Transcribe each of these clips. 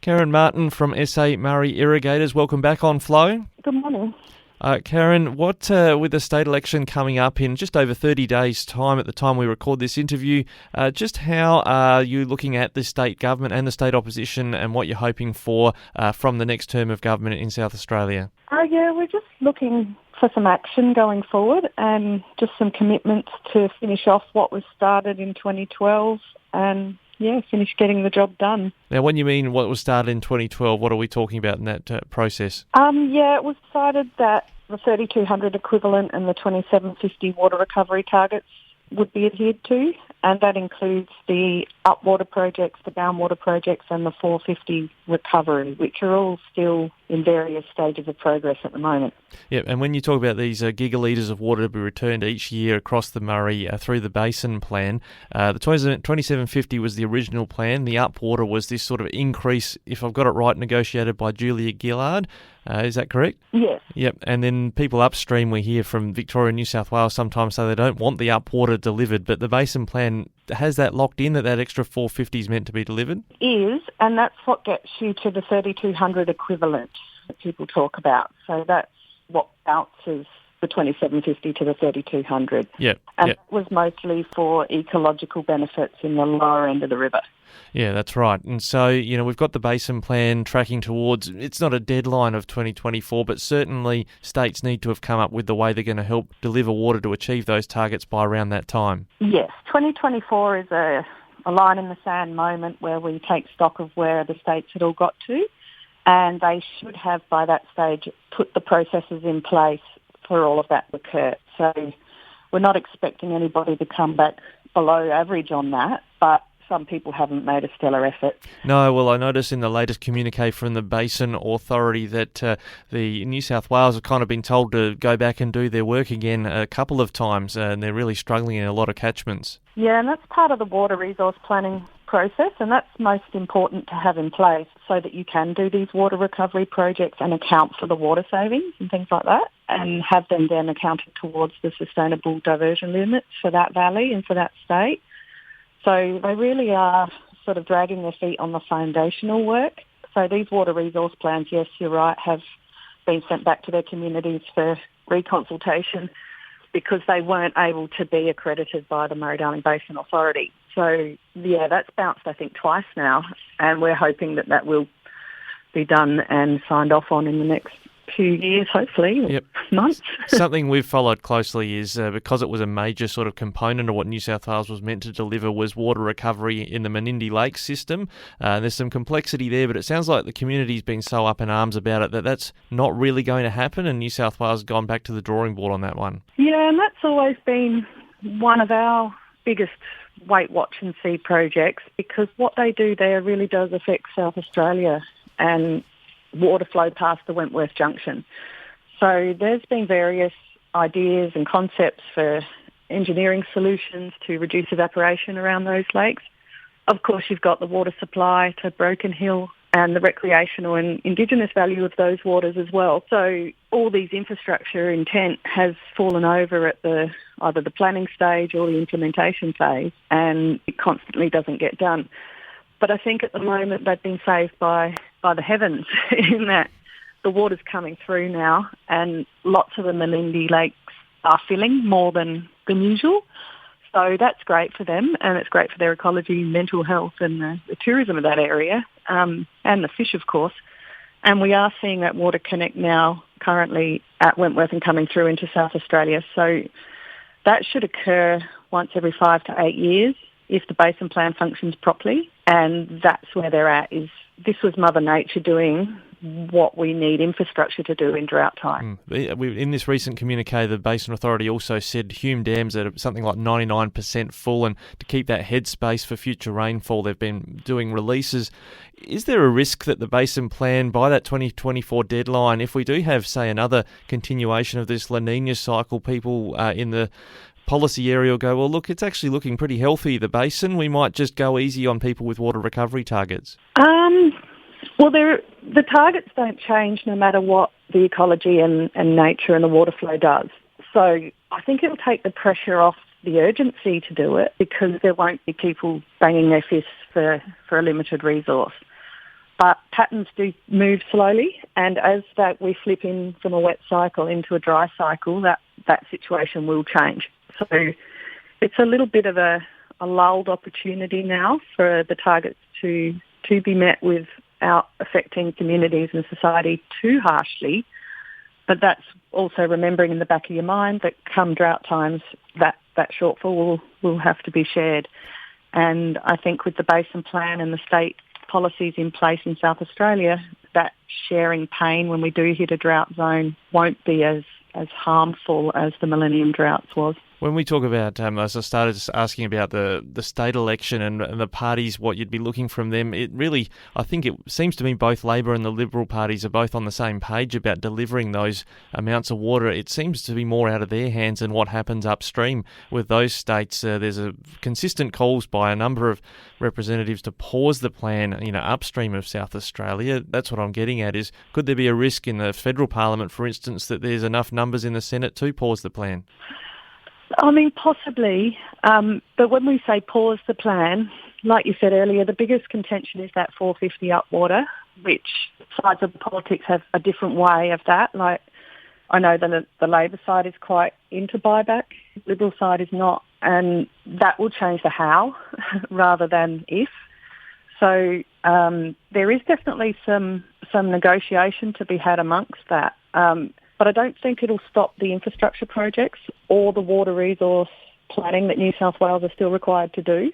Caren Martin from SA Murray Irrigators, welcome back on Flow. Good morning. Caren, what with the state election coming up in just over 30 days' time at the time we record this interview, just how are you looking at the state government and the state opposition and what you're hoping for from the next term of government in South Australia? We're just looking for some action going forward and just some commitments to finish off what was started in 2012 and finish getting the job done. Now, when you mean what was started in 2012, what are we talking about in that process? It was decided that the 3,200 equivalent and the 2,750 water recovery targets would be adhered to, and that includes the upwater projects, the downwater projects, and the 450 recovery, which are all still in various stages of progress at the moment. Yeah, and when you talk about these gigalitres of water to be returned each year across the Murray through the Basin plan, the 2750 was the original plan. The upwater was this sort of increase, if I've got it right, negotiated by Julia Gillard. Is that correct? Yes. Yep, and then people upstream, we hear from Victoria and New South Wales sometimes say they don't want the upwater delivered, but the Basin plan, has that locked in that extra 450 is meant to be delivered? It is, and that's what gets you to the 3,200 equivalent that people talk about. So that's what bounces the 2,750 to the 3,200. Yep. And that was mostly for ecological benefits in the lower end of the river. Yeah, that's right. And so, we've got the Basin plan tracking towards, it's not a deadline of 2024, but certainly states need to have come up with the way they're going to help deliver water to achieve those targets by around that time. Yes, 2024 is a line in the sand moment where we take stock of where the states had all got to, and they should have by that stage put the processes in place for all of that to occur. So we're not expecting anybody to come back below average on that, but some people haven't made a stellar effort. No, well, I noticed in the latest communique from the Basin Authority that the New South Wales have kind of been told to go back and do their work again a couple of times, and they're really struggling in a lot of catchments. Yeah, and that's part of the water resource planning process, and that's most important to have in place so that you can do these water recovery projects and account for the water savings and things like that, and have them then accounted towards the sustainable diversion limits for that valley and for that state. So they really are sort of dragging their feet on the foundational work. So these water resource plans, yes, you're right, have been sent back to their communities for reconsultation because they weren't able to be accredited by the Murray-Darling Basin Authority. So, that's bounced, I think, twice now, and we're hoping that will be done and signed off on in the next few years, hopefully, months. Something we've followed closely is because it was a major sort of component of what New South Wales was meant to deliver was water recovery in the Menindee Lake system. There's some complexity there, but it sounds like the community's been so up in arms about it that that's not really going to happen, and New South Wales has gone back to the drawing board on that one. Yeah, and that's always been one of our biggest wait, watch and see projects, because what they do there really does affect South Australia and water flow past the Wentworth Junction. So there's been various ideas and concepts for engineering solutions to reduce evaporation around those lakes. Of course, you've got the water supply to Broken Hill and the recreational and Indigenous value of those waters as well. So all these infrastructure intent has fallen over at either the planning stage or the implementation phase, and it constantly doesn't get done. But I think at the moment they've been saved by the heavens in that the water's coming through now, and lots of the Menindee lakes are filling more than usual. So that's great for them, and it's great for their ecology, mental health, and the tourism of that area, and the fish, of course. And we are seeing that water connect now currently at Wentworth and coming through into South Australia. So that should occur once every 5 to 8 years if the basin plan functions properly. And that's where they're at, is this was Mother Nature doing what we need infrastructure to do in drought time. In this recent communique, the Basin Authority also said Hume Dam's at something like 99% full, and to keep that headspace for future rainfall, they've been doing releases. Is there a risk that the Basin Plan, by that 2024 deadline, if we do have, say, another continuation of this La Nina cycle, people in the policy area will go, well, look, it's actually looking pretty healthy, the basin. We might just go easy on people with water recovery targets. Well, the targets don't change no matter what the ecology and nature and the water flow does. So I think it'll take the pressure off the urgency to do it, because there won't be people banging their fists for a limited resource. but patterns do move slowly, and as that we flip in from a wet cycle into a dry cycle, that situation will change. So it's a little bit of a lulled opportunity now for the targets to be met without affecting communities and society too harshly. But that's also remembering in the back of your mind that come drought times, that shortfall will have to be shared. And I think with the basin plan and the state policies in place in South Australia, that sharing pain when we do hit a drought zone won't be as harmful as the Millennium Droughts was. When we talk about, as I started asking about the state election and the parties, what you'd be looking from them, it really, I think it seems to me both Labor and the Liberal parties are both on the same page about delivering those amounts of water. It seems to be more out of their hands than what happens upstream with those states. There's a consistent calls by a number of representatives to pause the plan, upstream of South Australia. That's what I'm getting at is, could there be a risk in the federal parliament, for instance, that there's enough numbers in the Senate to pause the plan? I mean, possibly, but when we say pause the plan, like you said earlier, the biggest contention is that 450 up water, which sides of politics have a different way of that. Like, I know that the Labor side is quite into buyback, Liberal side is not, and that will change the how rather than if. So there is definitely some negotiation to be had amongst that. But I don't think it'll stop the infrastructure projects or the water resource planning that New South Wales are still required to do.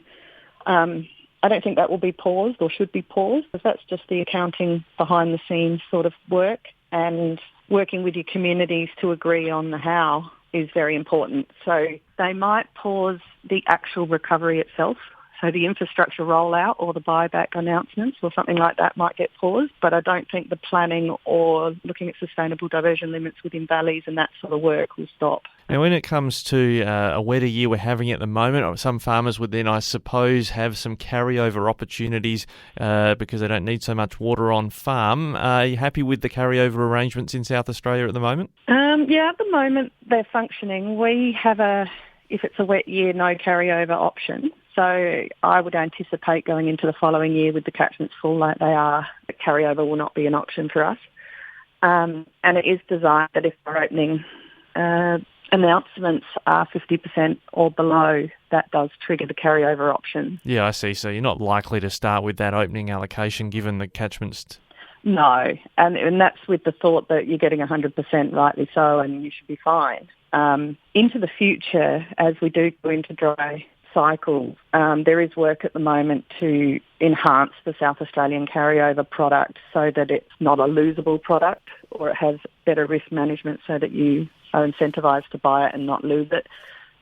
I don't think that will be paused or should be paused, because that's just the accounting behind the scenes sort of work, and working with your communities to agree on the how is very important. So they might pause the actual recovery itself. So the infrastructure rollout or the buyback announcements or something like that might get paused, but I don't think the planning or looking at sustainable diversion limits within valleys and that sort of work will stop. Now, when it comes to a wetter year we're having at the moment, some farmers would then, I suppose, have some carryover opportunities because they don't need so much water on farm. Are you happy with the carryover arrangements in South Australia at the moment? Yeah, at the moment they're functioning. We have if it's a wet year, no carryover option. So I would anticipate going into the following year with the catchments full like they are, the carryover will not be an option for us. And it is designed that if our opening announcements are 50% or below, that does trigger the carryover option. Yeah, I see. So you're not likely to start with that opening allocation given the catchments. No, and that's with the thought that you're getting 100%, rightly so, and you should be fine. Into the future, as we do go into dry cycles, there is work at the moment to enhance the South Australian carryover product so that it's not a losable product, or it has better risk management so that you are incentivised to buy it and not lose it.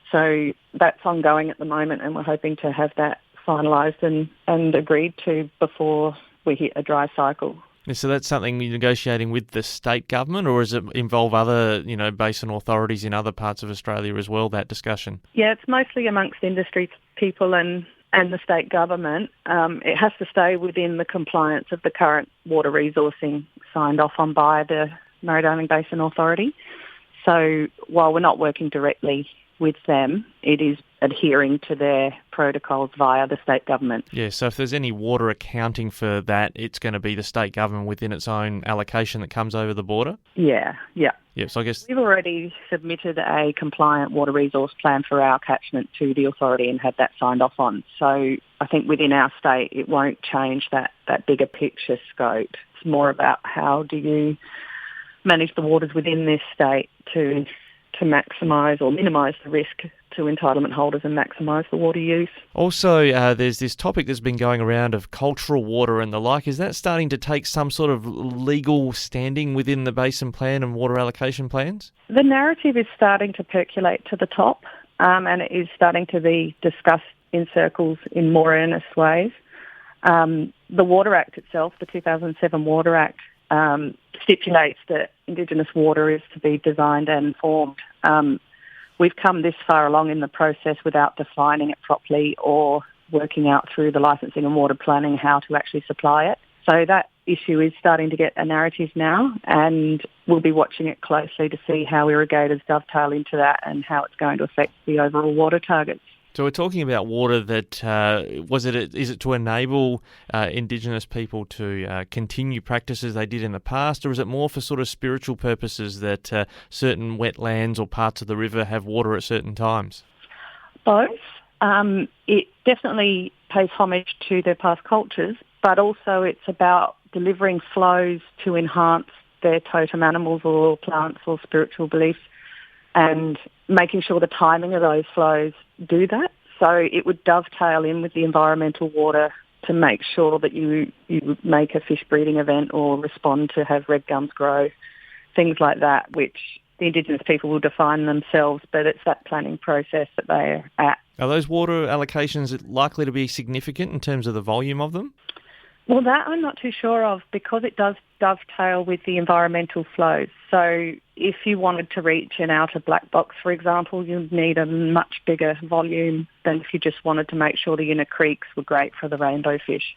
So that's ongoing at the moment, and we're hoping to have that finalised and agreed to before we hit a dry cycle. So that's something you're negotiating with the state government, or does it involve other, basin authorities in other parts of Australia as well, that discussion? Yeah, it's mostly amongst industry people and the state government. It has to stay within the compliance of the current water resourcing signed off on by the Murray-Darling Basin Authority. So while we're not working directly with them, it is adhering to their protocols via the state government. Yeah, so if there's any water accounting for that, it's going to be the state government within its own allocation that comes over the border? Yeah. Yeah, so I guess we've already submitted a compliant water resource plan for our catchment to the authority and had that signed off on. So I think within our state, it won't change that bigger picture scope. It's more about how do you manage the waters within this state to maximise or minimise the risk to entitlement holders and maximise the water use. Also, there's this topic that's been going around of cultural water and the like. Is that starting to take some sort of legal standing within the basin plan and water allocation plans? The narrative is starting to percolate to the top, and it is starting to be discussed in circles in more earnest ways. The Water Act itself, the 2007 Water Act, stipulates that Indigenous water is to be designed and formed. We've come this far along in the process without defining it properly or working out through the licensing and water planning how to actually supply it. So that issue is starting to get a narrative now, and we'll be watching it closely to see how irrigators dovetail into that and how it's going to affect the overall water targets. So we're talking about water that, is it to enable Indigenous people to continue practices they did in the past, or is it more for sort of spiritual purposes that certain wetlands or parts of the river have water at certain times? Both. It definitely pays homage to their past cultures, but also it's about delivering flows to enhance their totem animals or plants or spiritual beliefs and making sure the timing of those flows do that. So it would dovetail in with the environmental water to make sure that you make a fish breeding event or respond to have red gums grow, things like that, which the Indigenous people will define themselves, but it's that planning process that they're at. Are those water allocations likely to be significant in terms of the volume of them? Well, that I'm not too sure of because it does dovetail with the environmental flows. So if you wanted to reach an outer black box, for example, you'd need a much bigger volume than if you just wanted to make sure the inner creeks were great for the rainbow fish.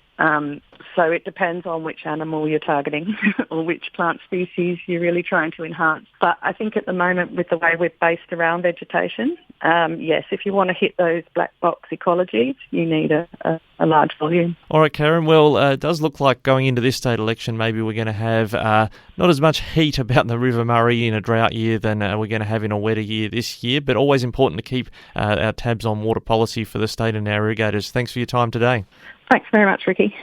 So it depends on which animal you're targeting or which plant species you're really trying to enhance. But I think at the moment, with the way we're based around vegetation, yes, if you want to hit those black box ecologies, you need a large volume. All right, Caren. Well, it does look like going into this state election, maybe we're going to have not as much heat about the River Murray in a drought year than we're going to have in a wetter year this year, but always important to keep our tabs on water policy for the state and our irrigators. Thanks for your time today. Thanks very much, Ricky.